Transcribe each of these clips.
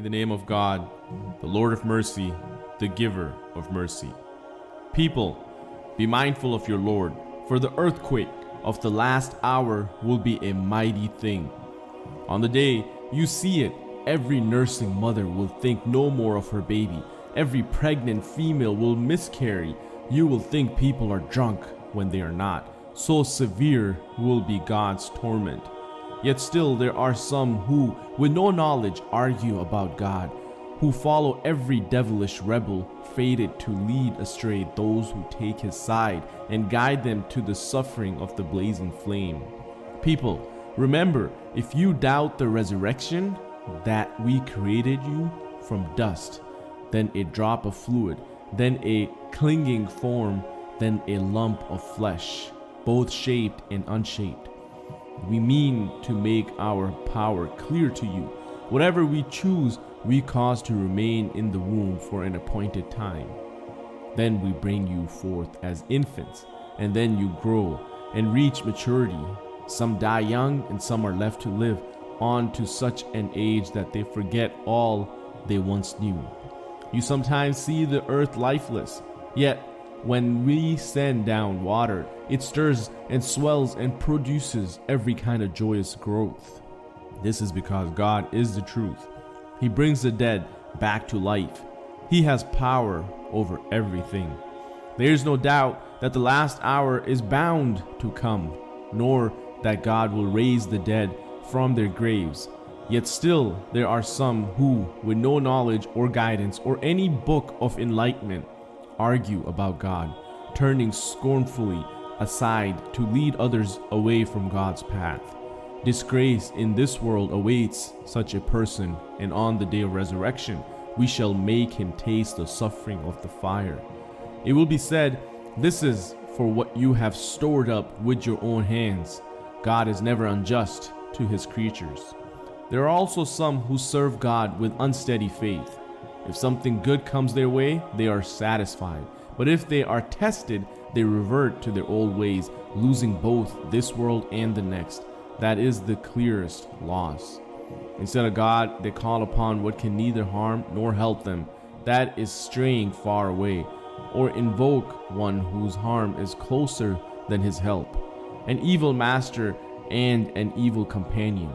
the name of God, the Lord of mercy, the giver of mercy. People, be mindful of your Lord, for the earthquake of the last hour will be a mighty thing. On the day you see it, every nursing mother will think no more of her baby. Every pregnant female will miscarry. You will think people are drunk when they are not. So severe will be God's torment. Yet still there are some who, with no knowledge, argue about God, who follow every devilish rebel, fated to lead astray those who take his side and guide them to the suffering of the blazing flame. People, remember, if you doubt the resurrection, that we created you from dust, then a drop of fluid, then a clinging form, then a lump of flesh, both shaped and unshaped. We mean to make our power clear to you. Whatever we choose, we cause to remain in the womb for an appointed time. Then we bring you forth as infants, and then you grow and reach maturity. Some die young, and some are left to live on to such an age that they forget all they once knew. You sometimes see the earth lifeless, yet when we send down water, it stirs and swells and produces every kind of joyous growth. This is because God is the truth. He brings the dead back to life. He has power over everything. There is no doubt that the last hour is bound to come, nor that God will raise the dead from their graves. Yet still there are some who, with no knowledge or guidance or any book of enlightenment, argue about God, turning scornfully aside to lead others away from God's path. Disgrace in this world awaits such a person, and on the day of resurrection we shall make him taste the suffering of the fire. It will be said, "This is for what you have stored up with your own hands." God is never unjust to his creatures. There are also some who serve God with unsteady faith. If something good comes their way, they are satisfied. But if they are tested, they revert to their old ways, losing both this world and the next. That is the clearest loss. Instead of God, they call upon what can neither harm nor help them. That is straying far away. Or invoke one whose harm is closer than his help. An evil master and an evil companion.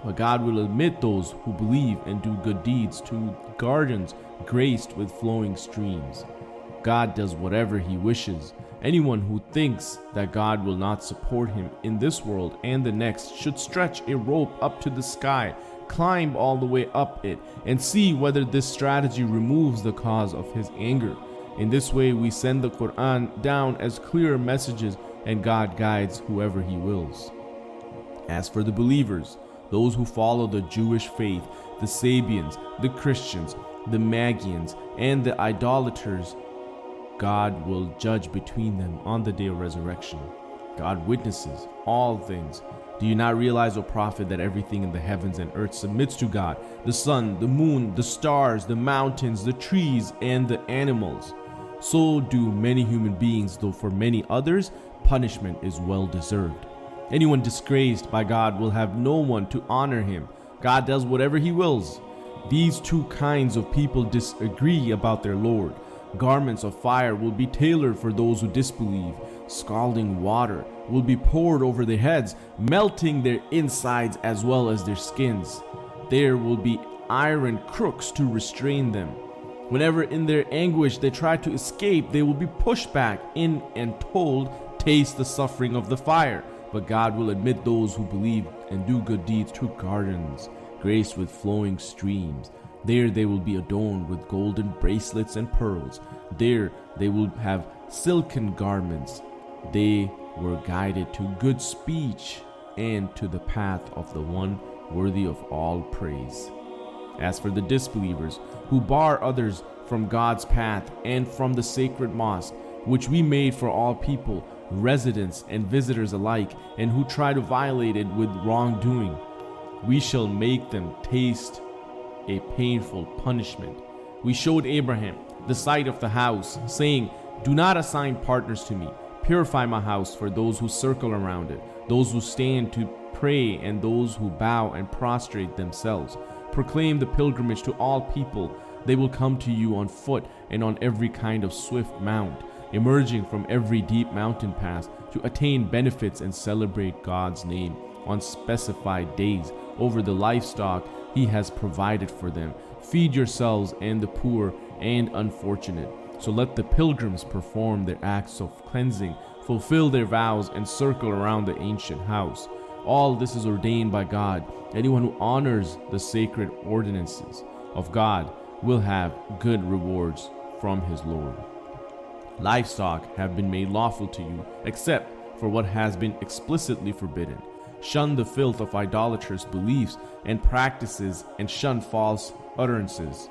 But God will admit those who believe and do good deeds to gardens graced with flowing streams. God does whatever he wishes. Anyone who thinks that God will not support him in this world and the next should stretch a rope up to the sky, climb all the way up it, and see whether this strategy removes the cause of his anger. In this way we send the Quran down as clear messages, and God guides whoever he wills. As for the believers, those who follow the Jewish faith, the Sabians, the Christians, the Magians, and the idolaters, God will judge between them on the day of resurrection. God witnesses all things. Do you not realize, O Prophet, that everything in the heavens and earth submits to God? The sun, the moon, the stars, the mountains, the trees, and the animals. So do many human beings, though for many others, punishment is well deserved. Anyone disgraced by God will have no one to honor him. God does whatever he wills. These two kinds of people disagree about their Lord. Garments of fire will be tailored for those who disbelieve. Scalding water will be poured over their heads, melting their insides as well as their skins. There will be iron crooks to restrain them. Whenever in their anguish they try to escape, they will be pushed back in and told, "Taste the suffering of the fire." But God will admit those who believe and do good deeds to gardens graced with flowing streams. There they will be adorned with golden bracelets and pearls. There they will have silken garments. They were guided to good speech and to the path of the one worthy of all praise. As for the disbelievers who bar others from God's path and from the sacred mosque, which we made for all people, residents and visitors alike, and who try to violate it with wrongdoing, we shall make them taste a painful punishment. We showed Abraham the site of the house, saying, "Do not assign partners to me. Purify my house for those who circle around it, those who stand to pray, and those who bow and prostrate themselves. Proclaim the pilgrimage to all people. They will come to you on foot and on every kind of swift mount, emerging from every deep mountain pass to attain benefits and celebrate God's name on specified days over the livestock He has provided for them. Feed yourselves and the poor and unfortunate. So let the pilgrims perform their acts of cleansing, fulfill their vows, and circle around the ancient house. All this is ordained by God. Anyone who honors the sacred ordinances of God will have good rewards from his Lord. Livestock have been made lawful to you, except for what has been explicitly forbidden. Shun the filth of idolatrous beliefs and practices, and shun false utterances.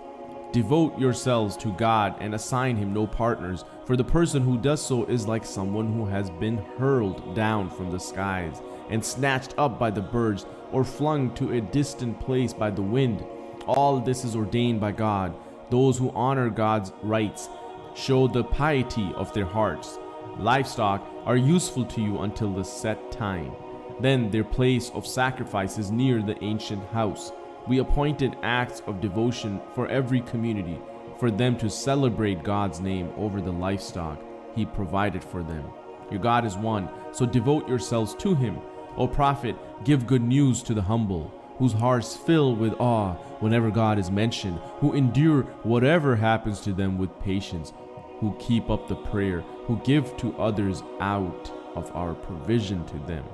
Devote yourselves to God and assign Him no partners, for the person who does so is like someone who has been hurled down from the skies and snatched up by the birds, or flung to a distant place by the wind. All this is ordained by God. Those who honor God's rites show the piety of their hearts. Livestock are useful to you until the set time. Then their place of sacrifice is near the ancient house. We appointed acts of devotion for every community, for them to celebrate God's name over the livestock He provided for them. Your God is one, so devote yourselves to Him. O Prophet, give good news to the humble, whose hearts fill with awe whenever God is mentioned, who endure whatever happens to them with patience, who keep up the prayer, who give to others out of our provision to them.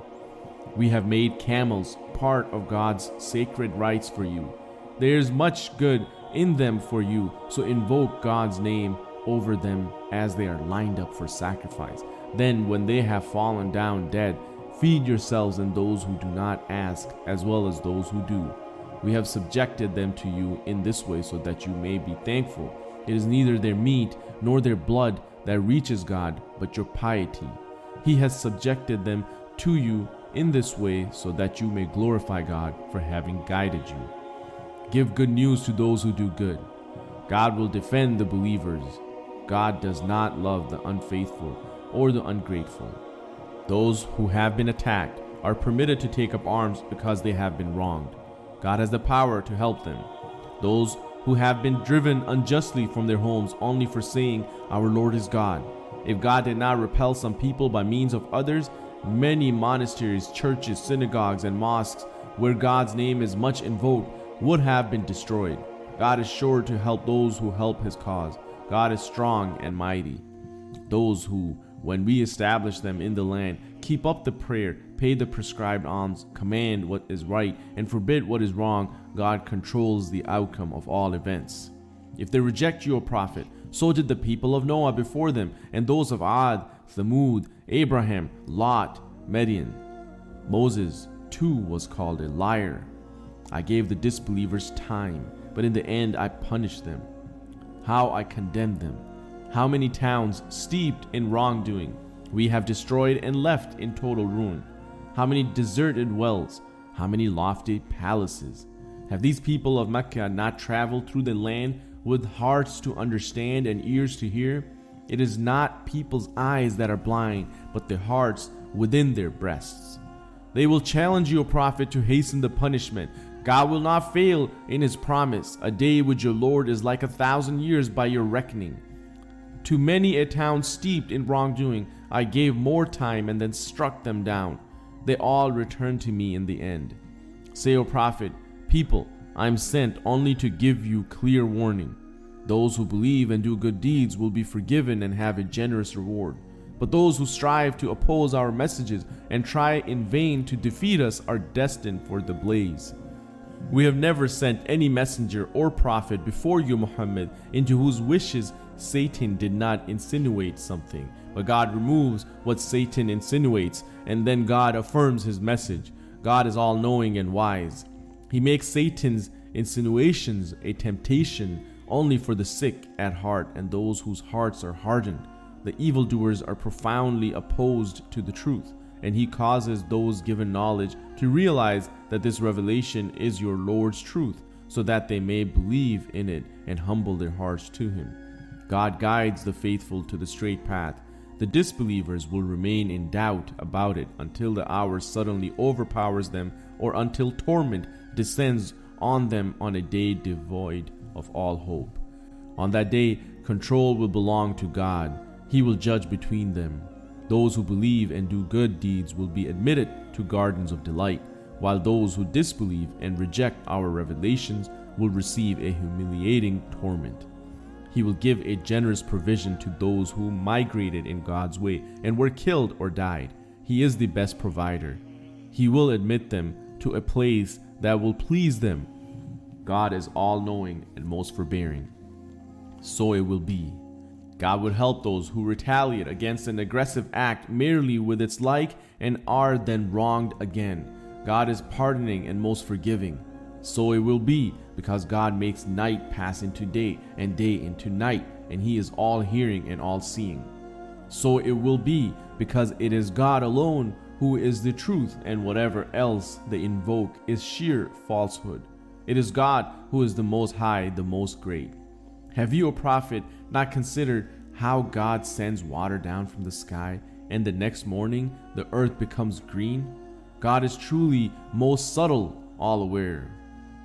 We have made camels part of God's sacred rites for you. There is much good in them for you, so invoke God's name over them as they are lined up for sacrifice. Then, when they have fallen down dead, feed yourselves and those who do not ask, as well as those who do. We have subjected them to you in this way so that you may be thankful. It is neither their meat nor their blood that reaches God, but your piety. He has subjected them to you in this way so that you may glorify God for having guided you. Give good news to those who do good. God will defend the believers. God does not love the unfaithful or the ungrateful. Those who have been attacked are permitted to take up arms because they have been wronged. God has the power to help them. Those who have been driven unjustly from their homes only for saying, "Our Lord is God." If God did not repel some people by means of others, many monasteries, churches, synagogues, and mosques where God's name is much invoked would have been destroyed. God is sure to help those who help His cause. God is strong and mighty. Those who, when we establish them in the land, keep up the prayer, pay the prescribed alms, command what is right, and forbid what is wrong, God controls the outcome of all events. If they reject you, O Prophet, so did the people of Noah before them, and those of Ad, Thamud, Abraham, Lot, Midian. Moses, too, was called a liar. I gave the disbelievers time, but in the end I punished them. How I condemned them. How many towns steeped in wrongdoing we have destroyed and left in total ruin. How many deserted wells. How many lofty palaces. Have these people of Mecca not traveled through the land with hearts to understand and ears to hear? It is not people's eyes that are blind, but their hearts within their breasts. They will challenge you, O Prophet, to hasten the punishment. God will not fail in His promise. A day with your Lord is like 1,000 years by your reckoning. To many a town steeped in wrongdoing, I gave more time and then struck them down. They all returned to me in the end. Say, O Prophet, people, I am sent only to give you clear warning. Those who believe and do good deeds will be forgiven and have a generous reward. But those who strive to oppose our messages and try in vain to defeat us are destined for the blaze. We have never sent any messenger or prophet before you, Muhammad, into whose wishes Satan did not insinuate something. But God removes what Satan insinuates, and then God affirms His message. God is all-knowing and wise. He makes Satan's insinuations a temptation only for the sick at heart and those whose hearts are hardened. The evildoers are profoundly opposed to the truth, and He causes those given knowledge to realize that this revelation is your Lord's truth, so that they may believe in it and humble their hearts to Him. God guides the faithful to the straight path. The disbelievers will remain in doubt about it until the hour suddenly overpowers them, or until torment descends on them on a day devoid of all hope. On that day, control will belong to God. He will judge between them. Those who believe and do good deeds will be admitted to gardens of delight, while those who disbelieve and reject our revelations will receive a humiliating torment. He will give a generous provision to those who migrated in God's way and were killed or died. He is the best provider. He will admit them to a place that will please them. God is all-knowing and most forbearing. So it will be. God would help those who retaliate against an aggressive act merely with its like and are then wronged again. God is pardoning and most forgiving. So it will be, because God makes night pass into day and day into night, and He is all-hearing and all-seeing. So it will be, because it is God alone who is the truth, and whatever else they invoke is sheer falsehood. It is God who is the Most High, the Most Great. Have you, O prophet, not considered how God sends water down from the sky, and the next morning the earth becomes green? God is truly most subtle, all aware.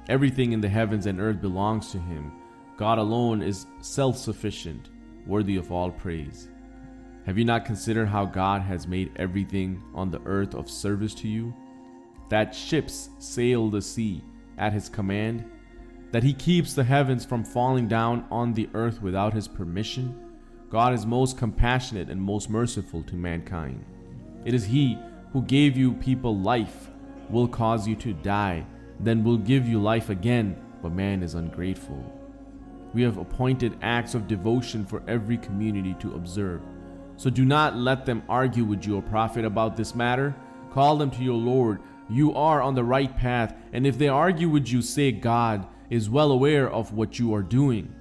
Everything in the heavens and earth belongs to Him. God alone is self-sufficient, worthy of all praise. Have you not considered how God has made everything on the earth of service to you? That ships sail the sea at His command? That He keeps the heavens from falling down on the earth without His permission? God is most compassionate and most merciful to mankind. It is He who gave you people life, will cause you to die, then will give you life again, but man is ungrateful. We have appointed acts of devotion for every community to observe. So do not let them argue with you, O prophet, about this matter. Call them to your Lord. You are on the right path, and if they argue with you, say God is well aware of what you are doing.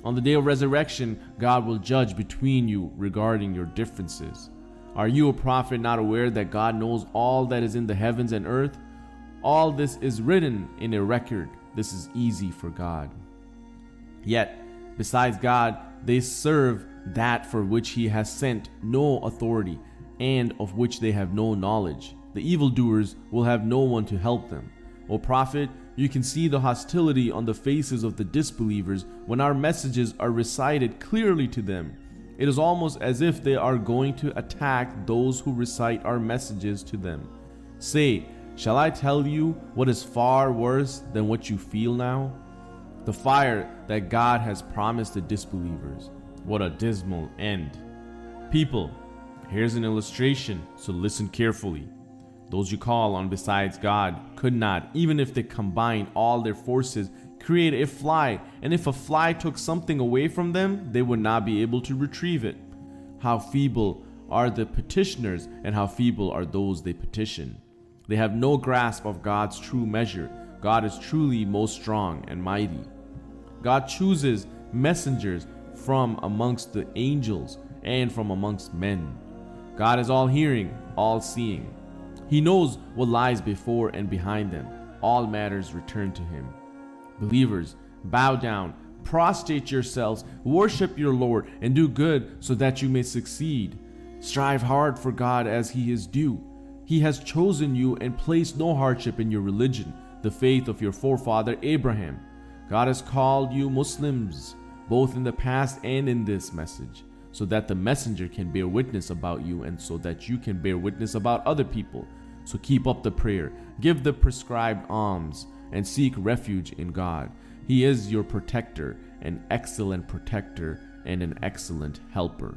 On the day of resurrection, God will judge between you regarding your differences. Are you, O prophet, not aware that God knows all that is in the heavens and earth? All this is written in a record. This is easy for God. Yet, besides God, they serve that for which He has sent no authority, and of which they have no knowledge. The evildoers will have no one to help them. O prophet, you can see the hostility on the faces of the disbelievers when our messages are recited clearly to them. It is almost as if they are going to attack those who recite our messages to them. Say, shall I tell you what is far worse than what you feel now? The fire that God has promised the disbelievers. What a dismal end. People, here's an illustration, so listen carefully. Those you call on besides God could not, even if they combined all their forces, create a fly, and if a fly took something away from them, they would not be able to retrieve it. How feeble are the petitioners, and how feeble are those they petition. They have no grasp of God's true measure. God is truly most strong and mighty. God chooses messengers from amongst the angels and from amongst men. God is all-hearing, all-seeing. He knows what lies before and behind them. All matters return to Him. Believers, bow down, prostrate yourselves, worship your Lord, and do good so that you may succeed. Strive hard for God as He is due. He has chosen you and placed no hardship in your religion, the faith of your forefather Abraham. God has called you Muslims, both in the past and in this message, so that the messenger can bear witness about you and so that you can bear witness about other people. So keep up the prayer, give the prescribed alms, and seek refuge in God. He is your protector, an excellent protector, and an excellent helper.